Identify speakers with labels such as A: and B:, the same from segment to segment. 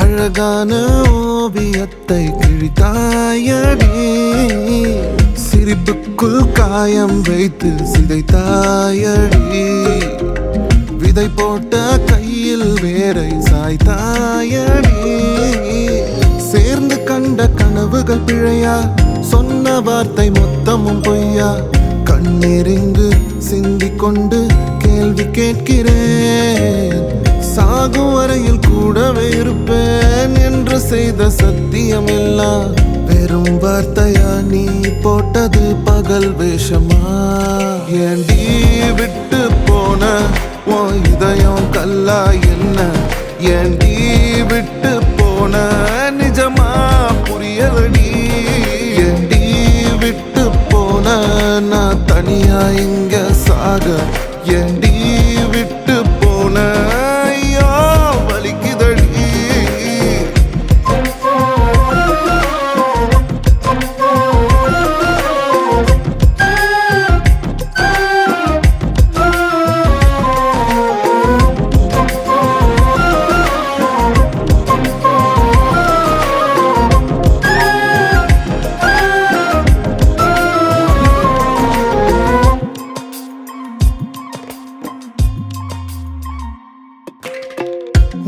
A: அழகான ஓவியத்தை கிழித்தாயடி, சிரிப்புக்குள் காயம் வைத்து சிதைத்தாயடி, விதை போட்ட கையில் வேரை சாய்த்தாயடி, சேர்ந்து கண்ட கனவுகள் பிழையா, சொன்ன வார்த்தை மொத்தமும் பொய்யா, கண்ணெறிந்து சிந்திக் கொண்டு கேள்வி கேட்கிறேன், சாகும் வரையில் கூடவே இருப்பேன் என்று செய்த சத்தியம் எல்லாம் வெறும் வார்த்தையா, நீ போட்டது பகல் வேஷமா, ஏண்டி விட்டு போன உன் இதயம் கல்லா என்ன, ஏண்டி விட்டு போன நிஜமா புரியலடி, ஏண்டி விட்டு போன நான் தனியா இங்க சாக, ஏண்டி விட்டு போன ஐயோ வலிக்குதடி.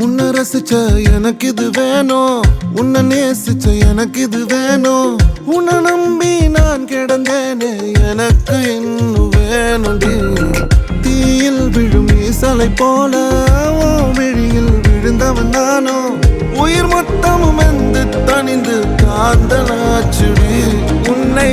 A: உன்னை ரசிச்ச எனக்கு இது வேணும், உன்னை நேசிச்ச எனக்கு இது வேணும், உன்னை நம்பி நான் கிடந்தேனே எனக்கு இன்னும் வேணும்டி, தீயில் விழும் ஈசலை போல விழியில் விழுந்தவன் நானோ, உயிர் மொத்தமும் எந்த தனிந்து காந்தலாச்சுடி, உன்னை